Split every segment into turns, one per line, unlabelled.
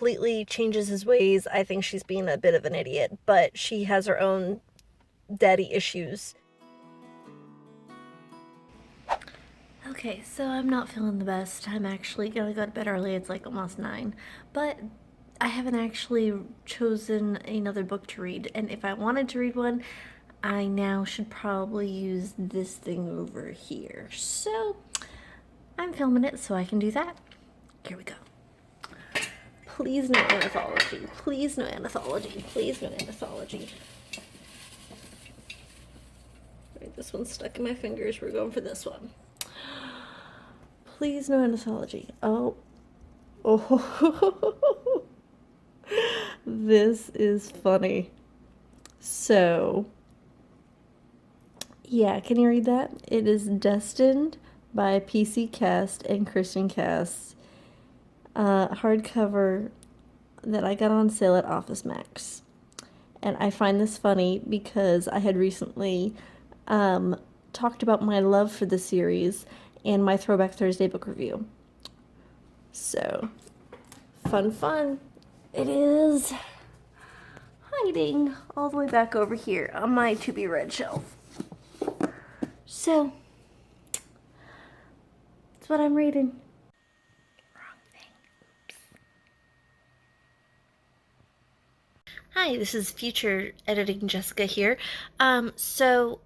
completely changes his ways, I think she's being a bit of an idiot, but she has her own daddy issues. Okay, so I'm not feeling the best. I'm actually gonna go to bed early. It's like almost 9. But I haven't actually chosen another book to read. And if I wanted to read one, I now should probably use this thing over here. So I'm filming it so I can do that. Here we go. Please no anthology. Please no anthology. Please no anthology. Right, this one's stuck in my fingers. We're going for this one. Please no anthology. Oh. Oh. This is funny. So, yeah, can you read that? It is Destined by Cast and Kristin Cast. Hardcover that I got on sale at Office Max. And I find this funny because I had recently talked about my love for the series and my Throwback Thursday book review. So, fun. It is hiding all the way back over here on my to be read shelf. So, that's what I'm reading. Wrong thing. Oops. Hi, this is future editing Jessica here. So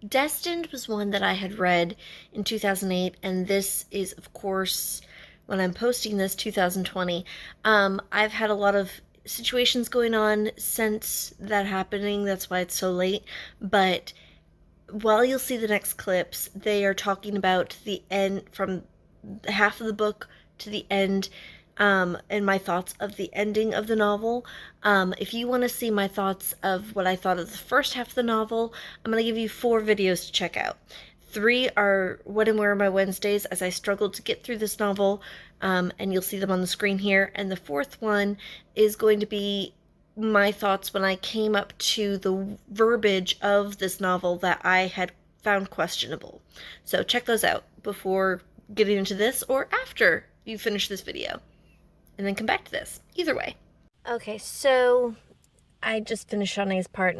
Destined was one that I had read in 2008, and this is, of course, when I'm posting this, 2020. I've had a lot of situations going on since that happening, that's why it's so late, but while you'll see the next clips, they are talking about the end, from half of the book to the end, and my thoughts of the ending of the novel. If you want to see my thoughts of what I thought of the first half of the novel, I'm going to give you 4 videos to check out. 3 are What and Where Are My Wednesdays, as I struggled to get through this novel, and you'll see them on the screen here. And the 4th one is going to be my thoughts when I came up to the verbiage of this novel that I had found questionable. So check those out before getting into this, or after you finish this video, and then come back to this. Either way. Okay, so I just finished Shanae's part,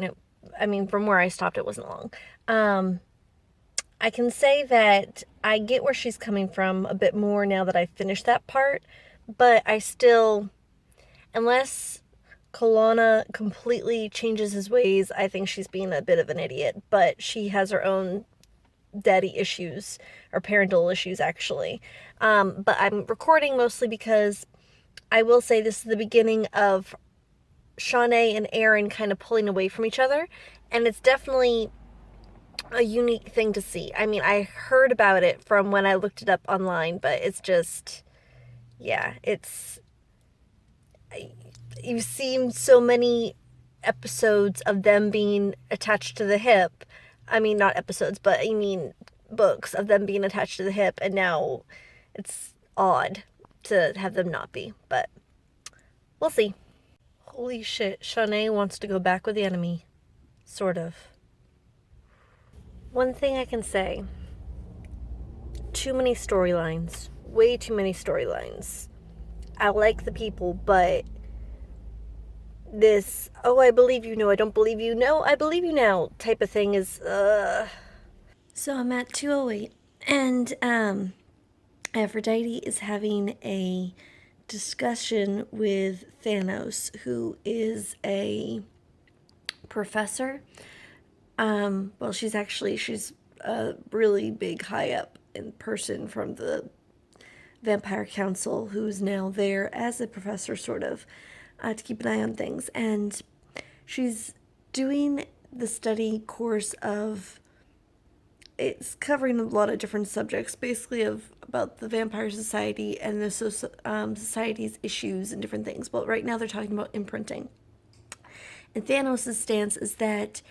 and from where I stopped, it wasn't long. I can say that I get where she's coming from a bit more now that I've finished that part, but I still, unless Kalana completely changes his ways, I think she's being a bit of an idiot, but she has her own daddy issues, or parental issues, actually. But I'm recording mostly because I will say this is the beginning of Shanae and Aaron kind of pulling away from each other, and it's definitely a unique thing to see. I heard about it from when I looked it up online, but it's just, yeah, you've seen so many episodes of them being attached to the hip. Not episodes, but books of them being attached to the hip, and now it's odd to have them not be, but we'll see. Holy shit, Shanae wants to go back with the enemy. Sort of. One thing I can say, too many storylines. Way too many storylines. I like the people, but this, oh, I believe you, no, I don't believe you, no, I believe you now type of thing is, So I'm at 208, and, Aphrodite is having a discussion with Thanos, who is a professor. Well, she's a really big high up in person from the Vampire Council, who's now there as a professor, sort of, to keep an eye on things. And she's doing the study course of, it's covering a lot of different subjects, basically about the Vampire Society and the society's issues and different things. But right now they're talking about imprinting. And Thanos' stance is that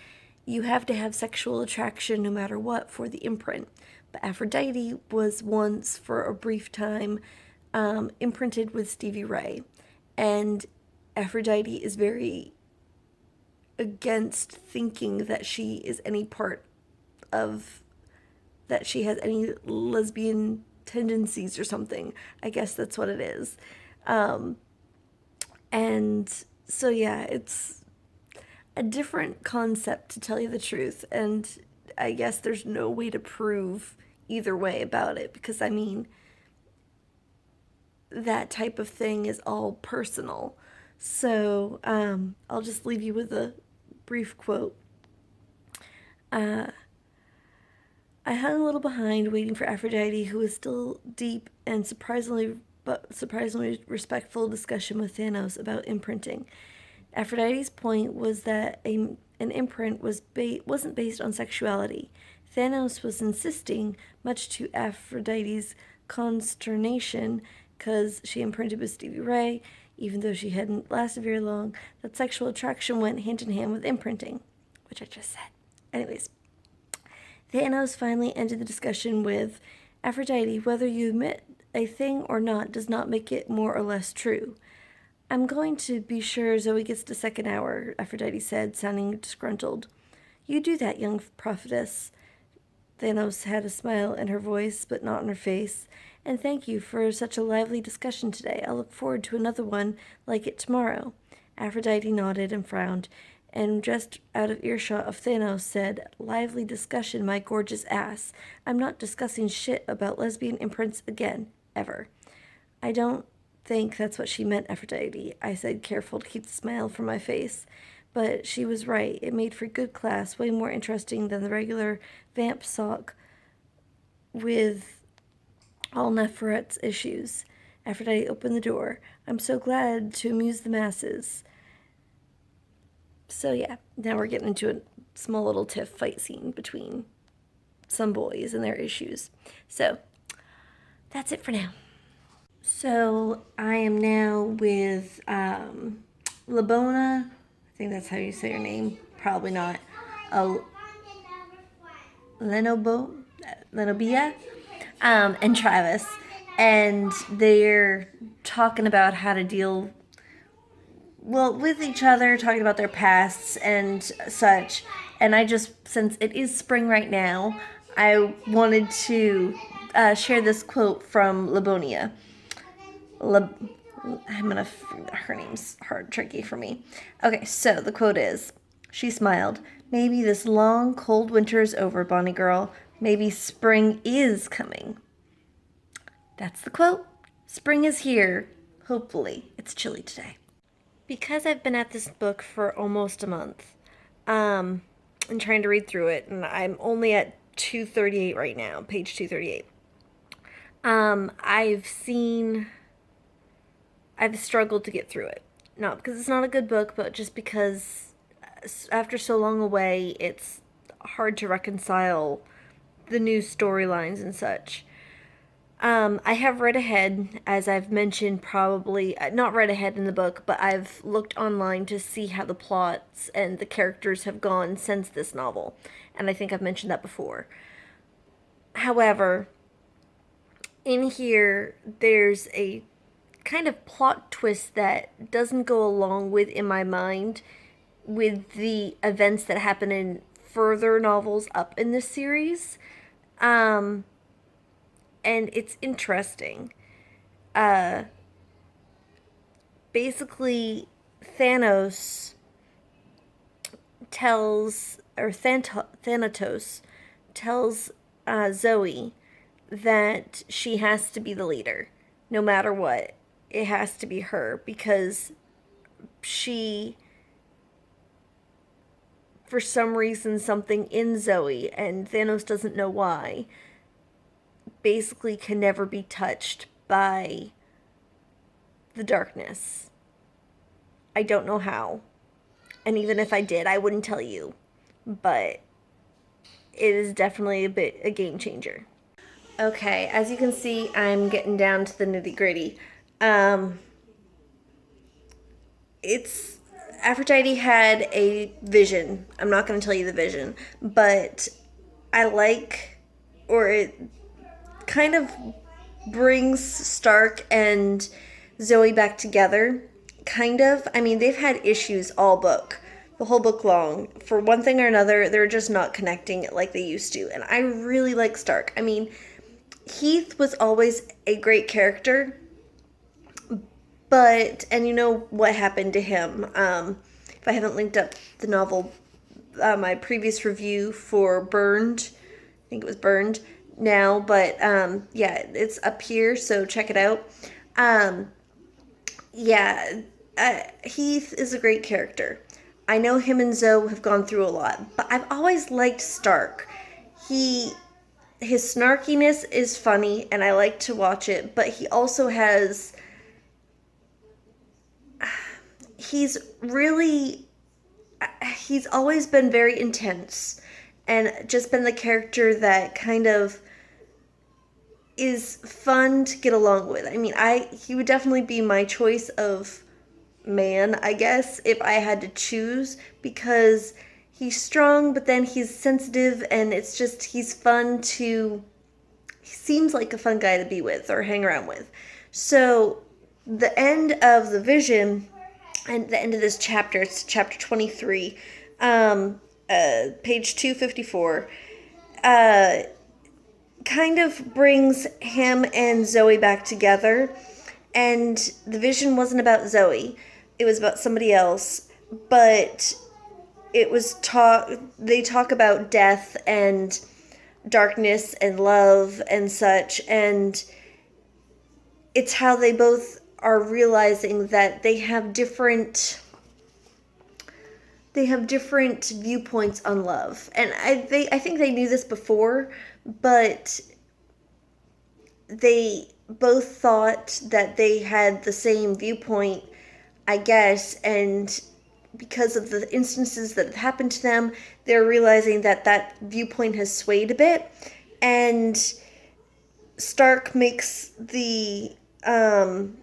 you have to have sexual attraction no matter what for the imprint. But Aphrodite was once, for a brief time, imprinted with Stevie Ray. And Aphrodite is very against thinking that she is any part of, that she has any lesbian tendencies or something. I guess that's what it is.
And so, yeah, it's a different concept, to tell you the truth. And I guess there's no way to prove either way about it, because I mean, that type of thing is all personal. So I'll just leave you with a brief quote. Uh, I hung a little behind, waiting for Aphrodite, who was still deep and surprisingly respectful discussion with Thanos about imprinting. Aphrodite's point was that an imprint wasn't based on sexuality. Thanos was insisting, much to Aphrodite's consternation, because she imprinted with Stevie Ray, even though she hadn't lasted very long, that sexual attraction went hand in hand with imprinting, which I just said. Anyways, Thanos finally ended the discussion with, Aphrodite, whether you admit a thing or not does not make it more or less true. I'm going to be sure Zoe gets the second hour, Aphrodite said, sounding disgruntled. You do that, young prophetess. Thanos had a smile in her voice, but not in her face. And thank you for such a lively discussion today. I'll look forward to another one like it tomorrow. Aphrodite nodded and frowned, and just out of earshot of Thanos said, lively discussion, my gorgeous ass. I'm not discussing shit about lesbian imprints again, ever. I don't think that's what she meant, Aphrodite, I said, careful to keep the smile from my face. But she was right. It made for good class, way more interesting than the regular vamp sock with all Neferet's issues. Aphrodite opened the door. I'm so glad to amuse the masses. So yeah, now we're getting into a small little tiff fight scene between some boys and their issues. So that's it for now. So I am now with Labona. I think that's how you say your name. Probably not. Lenobia, and Travis. And they're talking about how to deal with each other, talking about their pasts and such. And I just, since it is spring right now, I wanted to share this quote from Labonia. Her name's hard, tricky for me. Okay, so the quote is, she smiled. Maybe this long, cold winter is over, Bonnie girl. Maybe spring is coming. That's the quote. Spring is here. Hopefully. It's chilly today. Because I've been at this book for almost a month, and trying to read through it, and I'm only at 238 right now, page 238. I've struggled to get through it. Not because it's not a good book, but just because after so long away, it's hard to reconcile the new storylines and such. I have read ahead, as I've mentioned, probably, not read ahead in the book, but I've looked online to see how the plots and the characters have gone since this novel. And I think I've mentioned that before. However, in here, there's a kind of plot twist that doesn't go along with, in my mind, with the events that happen in further novels up in this series. And it's interesting. Basically, Thanatos tells Zoe that she has to be the leader, no matter what. It has to be her, because she, for some reason, something in Zoe, and Thanos doesn't know why, basically can never be touched by the darkness. I don't know how. And even if I did, I wouldn't tell you. But it is definitely a game changer. Okay, as you can see, I'm getting down to the nitty gritty. It's Aphrodite had a vision. I'm not going to tell you the vision, but it kind of brings Stark and Zoe back together. Kind of. I mean, they've had issues the whole book long. For one thing or another, they're just not connecting like they used to. And I really like Stark. I mean, Heath was always a great character,
but, and you know what happened to him. If I haven't linked up the novel, my previous review for Burned, I think it was Burned now, but yeah, it's up here, so check it out. Um, yeah, Heath is a great character. I know him and Zoe have gone through a lot, but I've always liked Stark. He his snarkiness is funny and I like to watch it, but he also has he's really he's always been very intense and just been the character that kind of is fun to get along with. I mean, he would definitely be my choice of man, I guess, if I had to choose, because he's strong, but then he's sensitive, and it's just, he's fun to, he seems like a fun guy to be with or hang around with. So, the end of the vision, and the end of this chapter, it's chapter 23, page 254, kind of brings him and Zoe back together. And the vision wasn't about Zoe, it was about somebody else. But it was they talk about death and darkness and love and such. And it's how they both are realizing that they have different viewpoints on love. And I think they knew this before, but they both thought that they had the same viewpoint, I guess, and because of the instances that have happened to them, they're realizing that that viewpoint has swayed a bit. And Stark makes the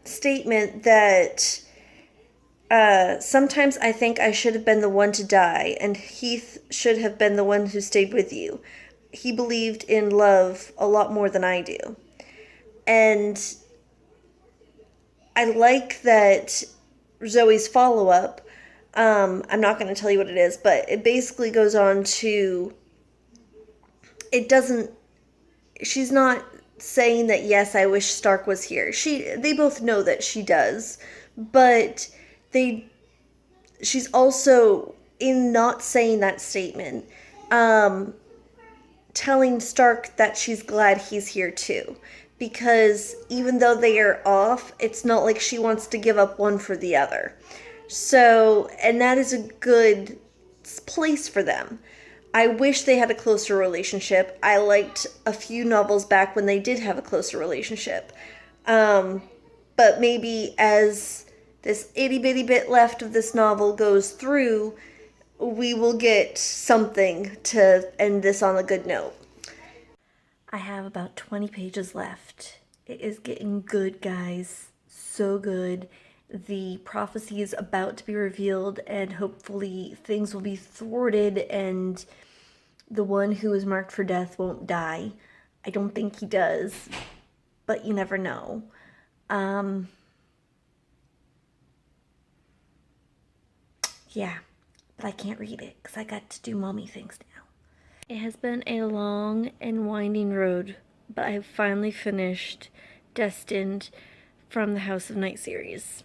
statement that sometimes I think I should have been the one to die, and Heath should have been the one who stayed with you. He believed in love a lot more than I do. And I like that Zoe's follow-up, I'm not going to tell you what it is, but it basically goes on to, she's not saying that, yes, I wish Stark was here. They both know that she does, but she's also, in not saying that statement, telling Stark that she's glad he's here too. Because even though they are off, it's not like she wants to give up one for the other. So, and that is a good place for them. I wish they had a closer relationship. I liked a few novels back when they did have a closer relationship. But maybe as this itty bitty bit left of this novel goes through, we will get something to end this on a good note. I have about 20 pages left. It is getting good, guys. So good. The prophecy is about to be revealed, and hopefully things will be thwarted, and the one who is marked for death won't die. I don't think he does, but you never know. Yeah, but I can't read it because I got to do mommy things now. It has been a long and winding road, but I have finally finished Destined from the House of Night series.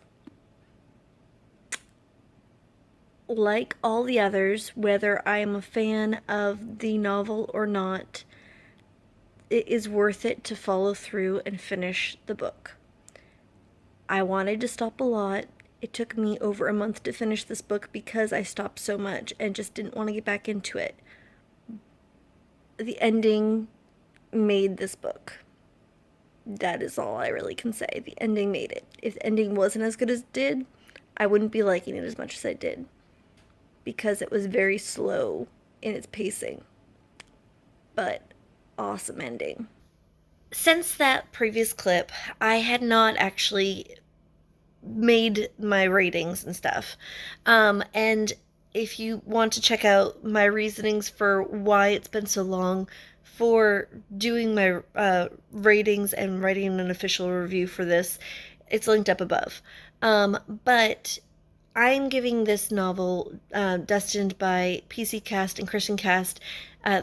Like all the others, whether I am a fan of the novel or not, it is worth it to follow through and finish the book. I wanted to stop a lot. It took me over a month to finish this book because I stopped so much and just didn't want to get back into it. The ending made this book. That is all I really can say. The ending made it. If the ending wasn't as good as it did, I wouldn't be liking it as much as I did, because it was very slow in its pacing. But awesome ending. Since that previous clip, I had not actually made my ratings and stuff. And if you want to check out my reasonings for why it's been so long for doing my ratings and writing an official review for this, it's linked up above. But I'm giving this novel, Destined by Cast and Kristin Cast,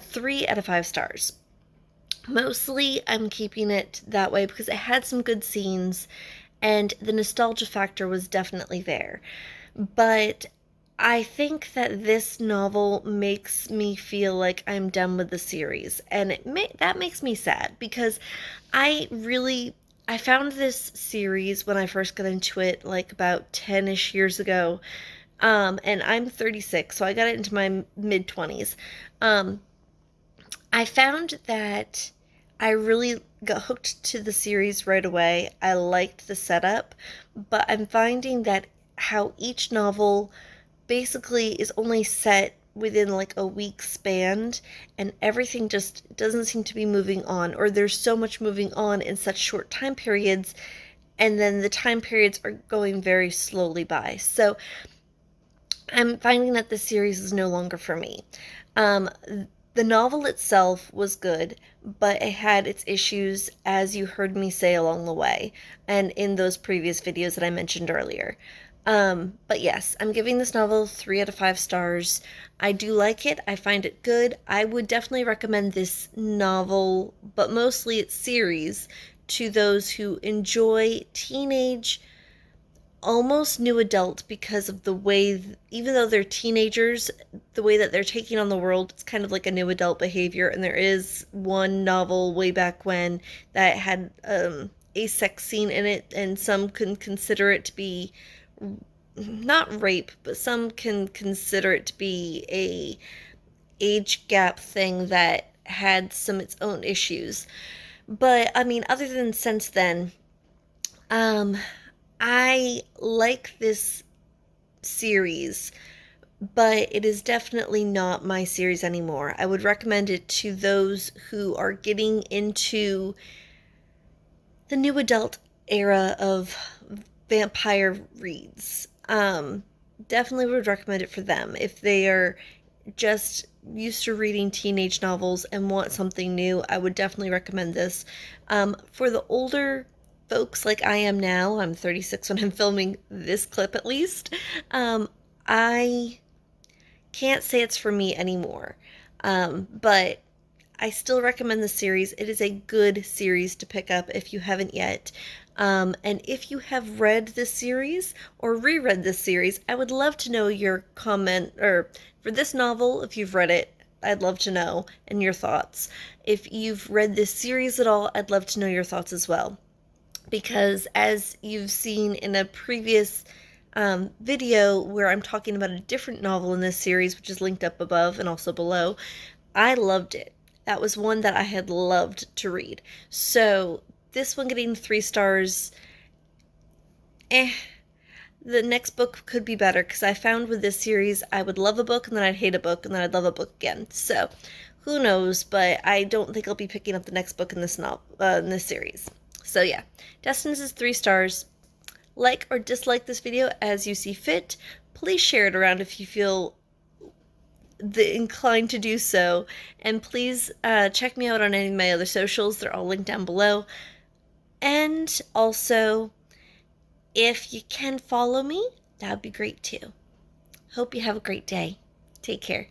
3 out of 5 stars. Mostly I'm keeping it that way because it had some good scenes, and the nostalgia factor was definitely there. But I think that this novel makes me feel like I'm done with the series, and that makes me sad because I found this series when I first got into it like about 10ish years ago. And I'm 36, so I got it into my mid 20s. Um, I found that I really got hooked to the series right away. I liked the setup, but I'm finding that how each novel basically is only set within like a week span, and everything just doesn't seem to be moving on, or there's so much moving on in such short time periods, and then the time periods are going very slowly by. So I'm finding that the series is no longer for me. Um, the novel itself was good, but it had its issues, as you heard me say along the way, and in those previous videos that I mentioned earlier. But yes, I'm giving this novel 3 out of 5 stars. I do like it. I find it good. I would definitely recommend this novel, but mostly its series, to those who enjoy teenage, almost new adult, because of the way, even though they're teenagers, the way that they're taking on the world, it's kind of like a new adult behavior. And there is one novel way back when that had a sex scene in it, and some can consider it to be not rape, but some can consider it to be a age gap thing that had some its own issues. But I mean, other than since then, um I like this series, but it is definitely not my series anymore. I would recommend it to those who are getting into the new adult era of vampire reads. Definitely would recommend it for them. If they are just used to reading teenage novels and want something new, I would definitely recommend this. For the older folks like I am now, I'm 36 when I'm filming this clip at least, I can't say it's for me anymore. But I still recommend the series. It is a good series to pick up if you haven't yet. And if you have read this series or reread this series, I would love to know your comment, or for this novel, if you've read it, I'd love to know and your thoughts. If you've read this series at all, I'd love to know your thoughts as well. Because as you've seen in a previous video where I'm talking about a different novel in this series, which is linked up above and also below, I loved it. That was one that I had loved to read. So this one getting 3 stars, eh. The next book could be better, because I found with this series I would love a book and then I'd hate a book and then I'd love a book again. So who knows? But I don't think I'll be picking up the next book in this series. So yeah, Destined is 3 stars. Like or dislike this video as you see fit. Please share it around if you feel inclined to do so. And please check me out on any of my other socials. They're all linked down below. And also, if you can follow me, that would be great too. Hope you have a great day. Take care.